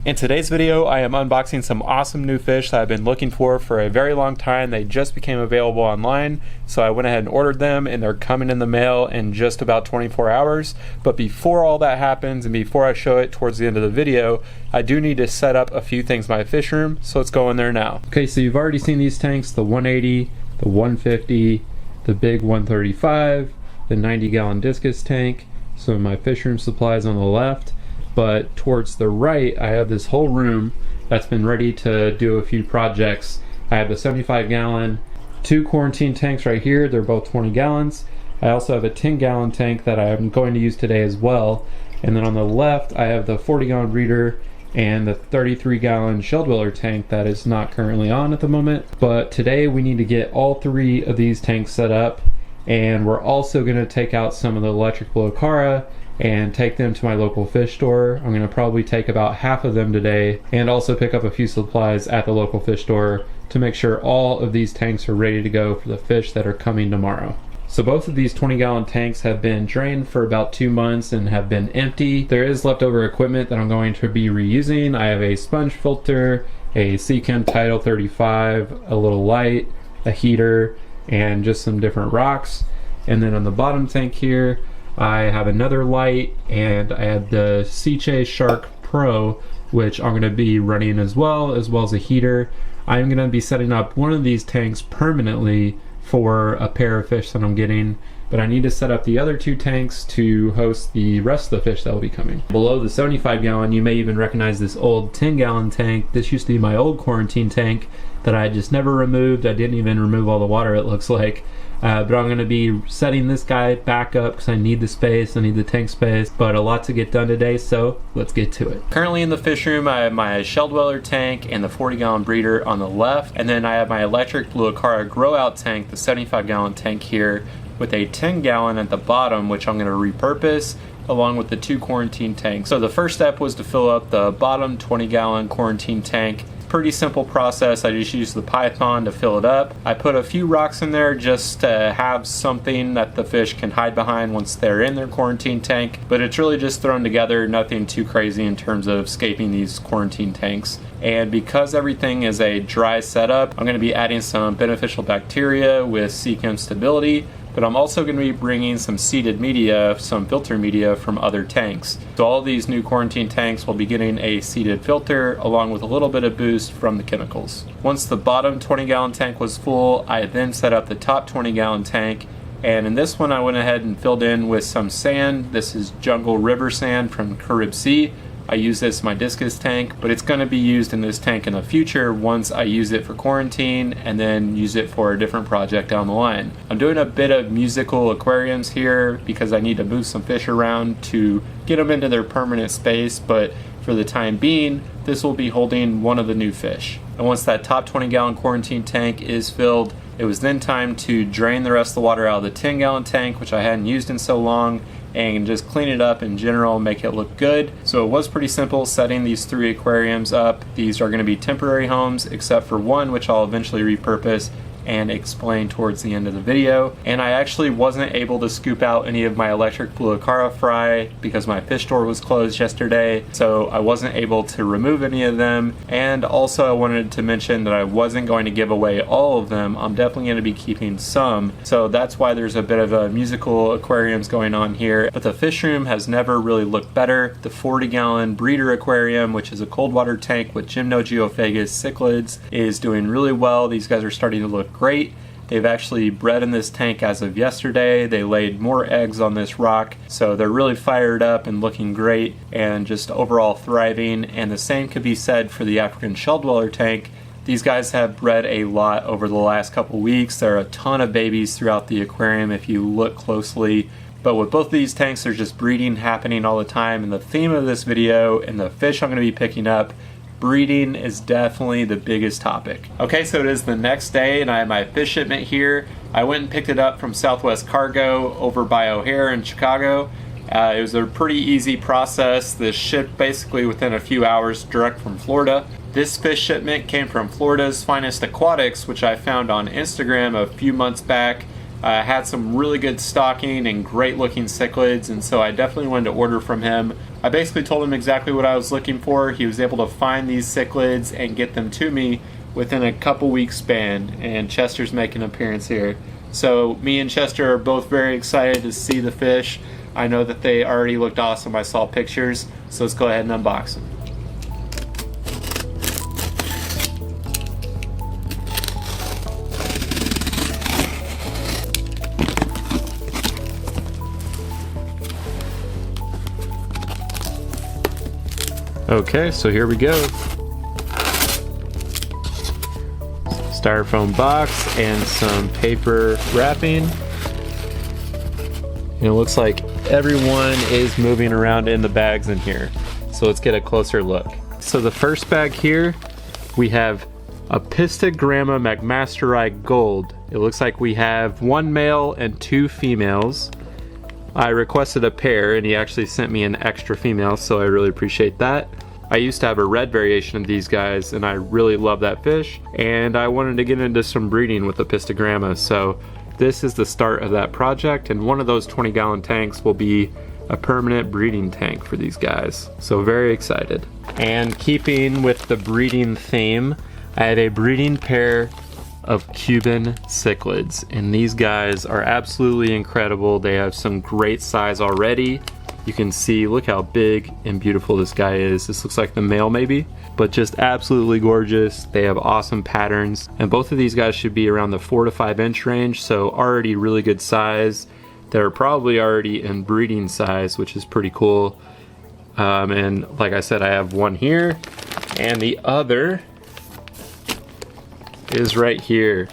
In today's video, I am unboxing some awesome new fish that I've been looking for a very long time. They just became available online, so I went ahead and ordered them, and they're coming in the mail in just about 24 hours. But before all that happens, and before I show it towards the end of the video, I do need to set up a few things in my fish room, so let's go in there now. Okay, so you've already seen these tanks, the 180, the 150, the big 135, the 90-gallon discus tank. So my fish room supplies on the left. But towards the right, I have this whole room that's been ready to do a few projects. I have the 75-gallon, two quarantine tanks right here. They're both 20 gallons. I also have a 10-gallon tank that I'm going to use today as well. And then on the left, I have the 40-gallon breeder and the 33-gallon shell dweller tank that is not currently on at the moment. But today we need to get all three of these tanks set up. And we're also going to take out some of the electric Blocara and take them to my local fish store. I'm going to probably take about half of them today and also pick up a few supplies at the local fish store to make sure all of these tanks are ready to go for the fish that are coming tomorrow. So both of these 20-gallon tanks have been drained for about 2 months and have been empty. There is leftover equipment that I'm going to be reusing. I have a sponge filter, a Seachem Tidal 35, a little light, a heater, and just some different rocks. And then on the bottom tank here, I have another light, and I have the Seachem Shark Pro, which I'm going to be running as well as a heater. I'm going to be setting up one of these tanks permanently for a pair of fish that I'm getting, but I need to set up the other two tanks to host the rest of the fish that will be coming. Below the 75-gallon, you may even recognize this old 10-gallon tank. This used to be my old quarantine tank that I just never removed. I didn't even remove all the water, it looks like. But I'm going to be setting this guy back up because I need the space, I need the tank space, but a lot to get done today, so let's get to it. Currently in the fish room, I have my shell dweller tank and the 40-gallon breeder on the left, and then I have my electric Blocara grow out tank, the 75-gallon tank here, with a 10-gallon at the bottom, which I'm going to repurpose along with the two quarantine tanks. So the first step was to fill up the bottom 20-gallon quarantine tank. Pretty simple process. I just used the Python to fill it up. I put a few rocks in there just to have something that the fish can hide behind once they're in their quarantine tank, but it's really just thrown together, nothing too crazy in terms of escaping these quarantine tanks. And because everything is a dry setup, I'm going to be adding some beneficial bacteria with Seachem stability, but I'm also going to be bringing some seeded media, some filter media from other tanks. So all these new quarantine tanks will be getting a seeded filter along with a little bit of boost from the chemicals. Once the bottom 20-gallon tank was full, I then set up the top 20-gallon tank, and in this one I went ahead and filled in with some sand. This is Jungle River sand from Carib Sea. I use this in my discus tank, but it's going to be used in this tank in the future once I use it for quarantine and then use it for a different project down the line. I'm doing a bit of musical aquariums here because I need to move some fish around to get them into their permanent space, but for the time being, this will be holding one of the new fish. And once that top 20-gallon quarantine tank is filled, it was then time to drain the rest of the water out of the 10-gallon tank, which I hadn't used in so long, and just clean it up in general, make it look good. So it was pretty simple setting these three aquariums up. These are going to be temporary homes except for one, which I'll eventually repurpose and explain towards the end of the video. And I actually wasn't able to scoop out any of my electric Blocara fry because my fish store was closed yesterday, so I wasn't able to remove any of them. And also I wanted to mention that I wasn't going to give away all of them. I'm definitely going to be keeping some, so that's why there's a bit of a musical aquariums going on here. But the fish room has never really looked better. The 40-gallon breeder aquarium, which is a cold water tank with Gymnogeophagus cichlids, is doing really well. These guys are starting to look great. They've actually bred in this tank as of yesterday. They laid more eggs on this rock, so they're really fired up and looking great and just overall thriving. And the same could be said for the African shell dweller tank. These guys have bred a lot over the last couple weeks. There are a ton of babies throughout the aquarium if you look closely. But with both of these tanks, there's just breeding happening all the time. And the theme of this video and the fish I'm going to be picking up, breeding is definitely the biggest topic. Okay, so it is the next day and I have my fish shipment here. I went and picked it up from Southwest Cargo over by O'Hare in Chicago. It was a pretty easy process. This shipped basically within a few hours direct from Florida. This fish shipment came from Florida's Finest Aquatics, which I found on Instagram a few months back. Had some really good stocking and great looking cichlids, and so I definitely wanted to order from him I basically told him exactly what I was looking for. He was able to find these cichlids and get them to me within a couple weeks span, and Chester's making an appearance here. So me and Chester are both very excited to see the fish. I know that they already looked awesome. I saw pictures, so let's go ahead and unbox them. Okay, so here we go. Styrofoam box and some paper wrapping. And it looks like everyone is moving around in the bags in here. So let's get a closer look. So the first bag here, we have Apistogramma McMasteri Gold. It looks like we have 1 male and 2 females. I requested a pair and he actually sent me an extra female, so I really appreciate that. I used to have a red variation of these guys and I really love that fish, and I wanted to get into some breeding with Apistogramma, so this is the start of that project, and one of those 20-gallon tanks will be a permanent breeding tank for these guys. So very excited. And keeping with the breeding theme, I have a breeding pair of Cuban Cichlids, and these guys are absolutely incredible. They have some great size already. You can see, look how big and beautiful this guy is. This looks like the male maybe, but just absolutely gorgeous. They have awesome patterns, and both of these guys should be around the 4 to 5 inch range, so already really good size. They're probably already in breeding size, which is pretty cool. And like I said, I have one here, and the other is right here.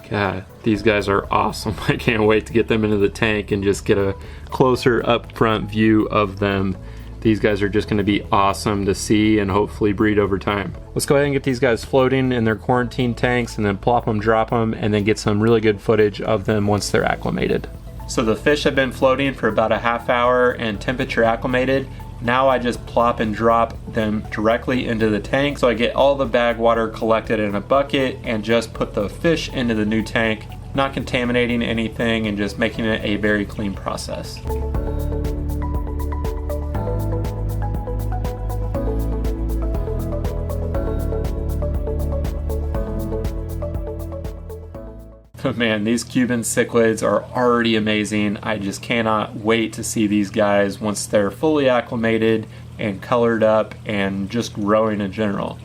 God, these guys are awesome. I can't wait to get them into the tank and just get a closer up front view of them. These guys are just going to be awesome to see and hopefully breed over time. Let's go ahead and get these guys floating in their quarantine tanks and then plop them, drop them, and then get some really good footage of them once they're acclimated. So the fish have been floating for about a half hour and temperature acclimated. Now I just plop and drop them directly into the tank, so I get all the bag water collected in a bucket and just put the fish into the new tank, not contaminating anything and just making it a very clean process. But man, these Cuban cichlids are already amazing. I just cannot wait to see these guys once they're fully acclimated and colored up and just growing in general.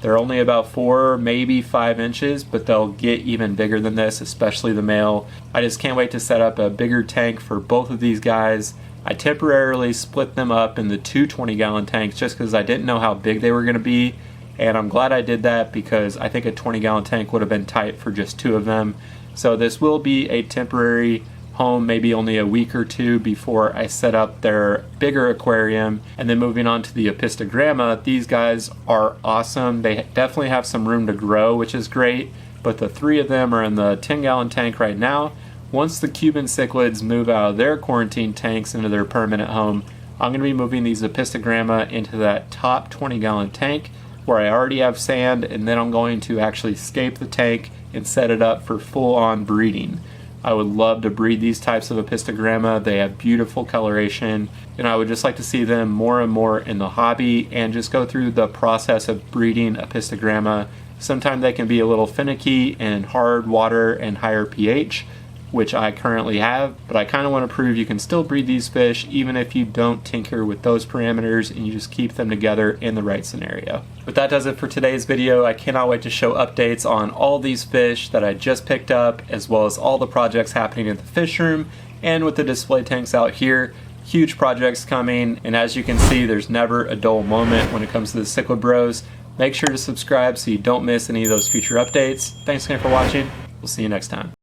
They're only about 4, maybe 5 inches, but they'll get even bigger than this, especially the male. I just can't wait to set up a bigger tank for both of these guys. I temporarily split them up into 2 20-gallon tanks just because I didn't know how big they were going to be. And I'm glad I did that because I think a 20-gallon tank would have been tight for just 2 of them. So this will be a temporary home, maybe only a week or 2 before I set up their bigger aquarium. And then moving on to the Apistogramma, these guys are awesome. They definitely have some room to grow, which is great, but the 3 of them are in the 10-gallon tank right now. Once the Cuban Cichlids move out of their quarantine tanks into their permanent home, I'm going to be moving these Apistogramma into that top 20-gallon tank where I already have sand, and then I'm going to actually scape the tank and set it up for full-on breeding. I would love to breed these types of Apistogramma. They have beautiful coloration, and I would just like to see them more and more in the hobby and just go through the process of breeding Apistogramma. Sometimes they can be a little finicky in hard water and higher pH, which I currently have, but I kind of want to prove you can still breed these fish even if you don't tinker with those parameters and you just keep them together in the right scenario. But that does it for today's video. I cannot wait to show updates on all these fish that I just picked up, as well as all the projects happening in the fish room and with the display tanks out here. Huge projects coming, and as you can see, there's never a dull moment when it comes to the Cichlid Bros. Make sure to subscribe so you don't miss any of those future updates. Thanks again for watching. We'll see you next time.